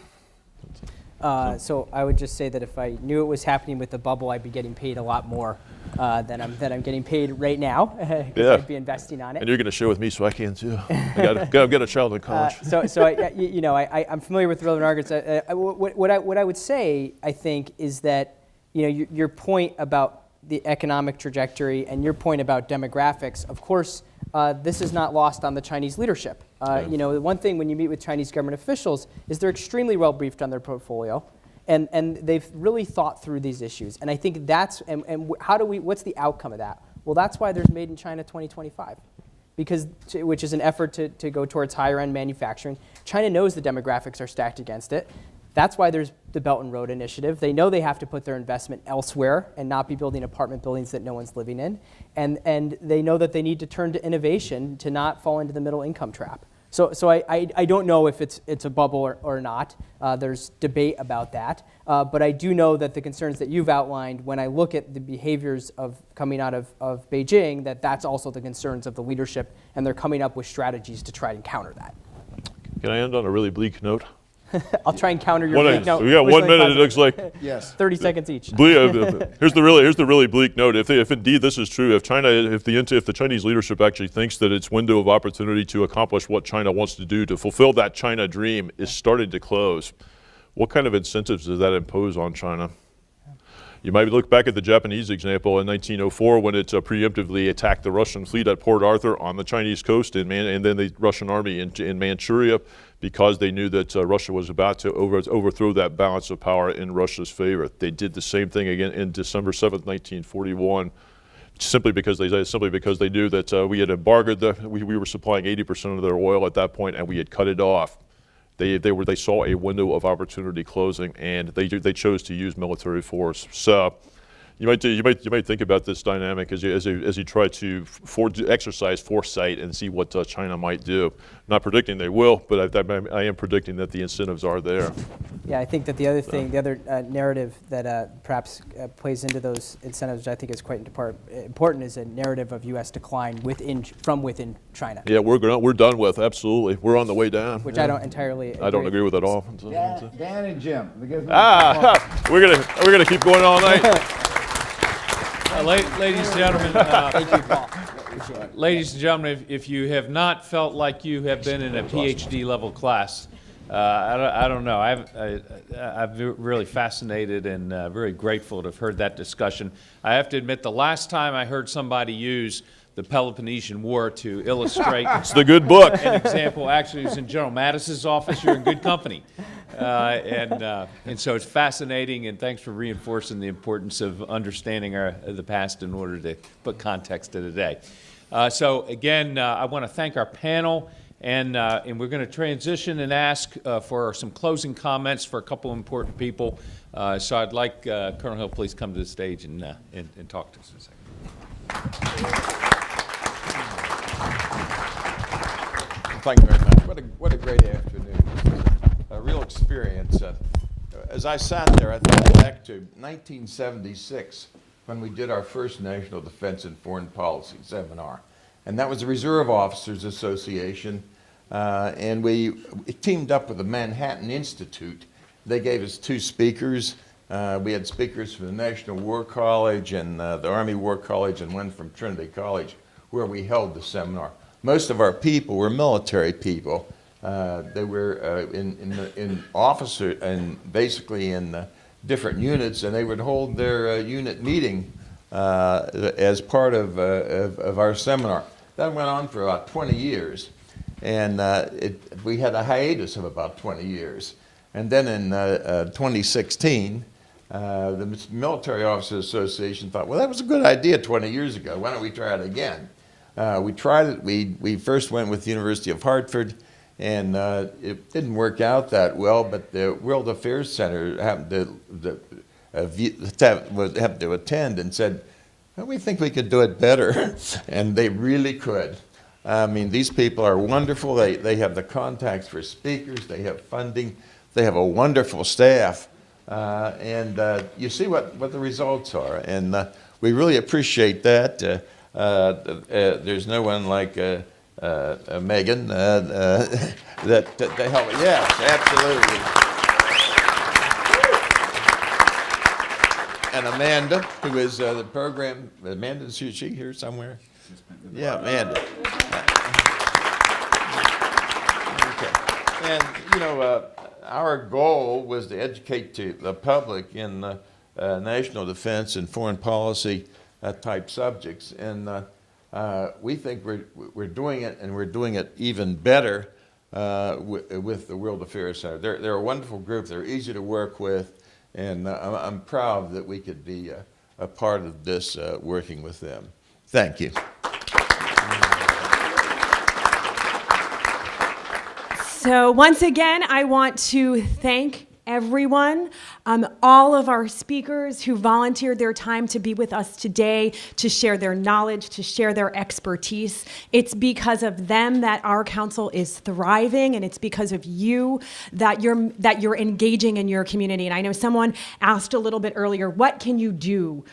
So I would just say that if I knew it was happening with the bubble, I'd be getting paid a lot more than I'm getting paid right now. 'Cause Yeah. I'd be investing on it. And you're going to share with me so I can too. I've got a child in college. I'm familiar with relevant arguments. What I would say, I think, is that your point about the economic trajectory and your point about demographics, of course, this is not lost on the Chinese leadership. The one thing when you meet with Chinese government officials is they're extremely well briefed on their portfolio, and they've really thought through these issues. And I think that's what's the outcome of that? Well, that's why there's Made in China 2025. Which is an effort to go towards higher end manufacturing. China knows the demographics are stacked against it. That's why there's the Belt and Road Initiative. They know they have to put their investment elsewhere and not be building apartment buildings that no one's living in. And they know that they need to turn to innovation to not fall into the middle income trap. So I don't know if it's a bubble or not. There's debate about that. But I do know that the concerns that you've outlined, when I look at the behaviors coming out of Beijing, that's also the concerns of the leadership, and they're coming up with strategies to try and counter that. Can I end on a really bleak note? I'll try and counter your bleak note. We got 1 minute. It looks like Yes. 30 seconds each. Here's the really bleak note. If indeed this is true, if the Chinese leadership actually thinks that its window of opportunity to accomplish what China wants to do to fulfill that China dream is starting to close, what kind of incentives does that impose on China? You might look back at the Japanese example in 1904 when it preemptively attacked the Russian fleet at Port Arthur on the Chinese coast, and then the Russian army in Manchuria, because they knew that Russia was about to overthrow that balance of power in Russia's favor. They did the same thing again in December 7th, 1941, simply because they knew that we had embargoed we were supplying 80% of their oil at that point, and we had cut it off. They saw a window of opportunity closing, and they chose to use military force. So you might think about this dynamic as you try to exercise foresight and see what China might do. Not predicting they will, but I am predicting that the incentives are there. Yeah, I think that the other narrative that perhaps plays into those incentives, which I think is quite important, is a narrative of U.S. decline from within China. Yeah, we're done with, absolutely. We're on the way down. Which I don't entirely agree. I don't agree with it at all. Dan and Jim. We're gonna keep going all night. Ladies and gentlemen, Thank you, Paul. Appreciate it. ladies and gentlemen, if you have not felt like you have been in a Ph.D. level class, I don't know. I'm really fascinated and very grateful to have heard that discussion. I have to admit, the last time I heard somebody use the Peloponnesian War to illustrate It's the good book. an example, actually, it was in General Mattis's office. You're in good company. And so it's fascinating, and thanks for reinforcing the importance of understanding the past in order to put context to today. So again, I want to thank our panel, and we're going to transition and ask for some closing comments for a couple important people. So I'd like Colonel Hill, please come to the stage and talk to us a second. Thank you very much. What a great afternoon. A real experience. As I sat there, I thought back to 1976 when we did our first National Defense and Foreign Policy seminar. And that was the Reserve Officers Association. And we teamed up with the Manhattan Institute. They gave us 2 speakers. We had speakers from the National War College and the Army War College, and one from Trinity College, where we held the seminar. Most of our people were military people. They were in officer and basically in different units, and they would hold their unit meeting as part of our seminar. That went on for about 20 years, and we had a hiatus of about 20 years. And then in 2016, the Military Officers Association thought, well, that was a good idea 20 years ago. Why don't we try it again? We tried it. We first went with the University of Hartford, and it didn't work out that well, but the World Affairs Center happened to attend and said, well, we think we could do it better. And they really could. I mean, these people are wonderful. They have the contacts for speakers. They have funding. They have a wonderful staff. And you see what the results are. And we really appreciate that. There's no one like Megan that help. Yes, absolutely. and Amanda, who is the program. Amanda, is she here somewhere? Yeah, Amanda. Okay. And, you know, our goal was to educate the public in national defense and foreign policy type subjects. And we think we're doing it, and we're doing it even better with the World Affairs Center. They're a wonderful group. They're easy to work with, and I'm proud that we could be a part of this working with them. Thank you. So once again, I want to thank everyone, all of our speakers who volunteered their time to be with us today, to share their knowledge, to share their expertise. It's because of them that our council is thriving, and it's because of you that you're engaging in your community. And I know someone asked a little bit earlier, what can you do?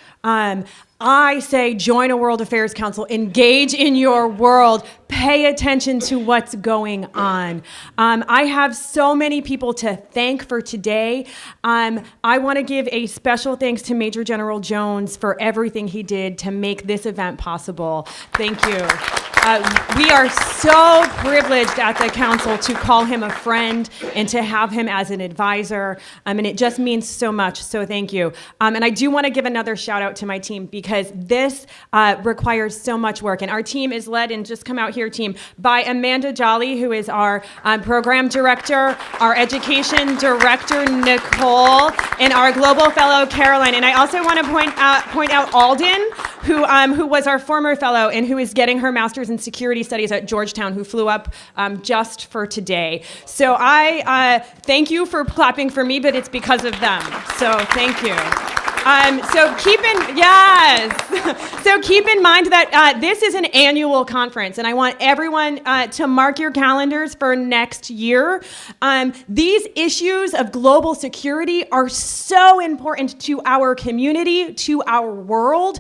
I say join a World Affairs Council, engage in your world, pay attention to what's going on. I have so many people to thank for today. I want to give a special thanks to Major General Jones for everything he did to make this event possible. Thank you. We are so privileged at the council to call him a friend and to have him as an advisor. And it just means so much, so thank you. And I do want to give another shout out to my team because this requires so much work. And our team is led, and just come out here team, by Amanda Jolly, who is our program director, our education director, Nicole, and our global fellow, Caroline. And I also want to point out Alden, who was our former fellow and who is getting her master's in security studies at Georgetown, who flew up just for today. So I thank you for clapping for me, but it's because of them. So thank you. So keep in mind that this is an annual conference, and I want everyone to mark your calendars for next year. These issues of global security are so important to our community, to our world.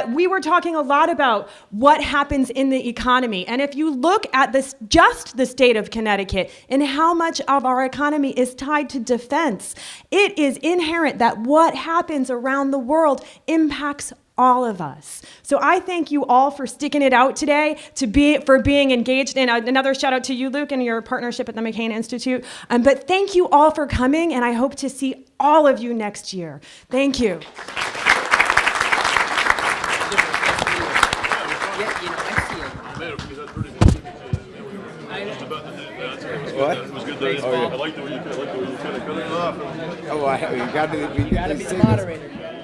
We were talking a lot about what happens in the economy, and if you look at just the state of Connecticut and how much of our economy is tied to defense, it is inherent that what happens around the world impacts all of us. So I thank you all for sticking it out today, for being engaged. And another shout out to you, Luke, and your partnership at the McCain Institute. But thank you all for coming, and I hope to see all of you next year. Thank you. What? It was good. I like the way you kind of cut it off. Oh, you got to be the moderator.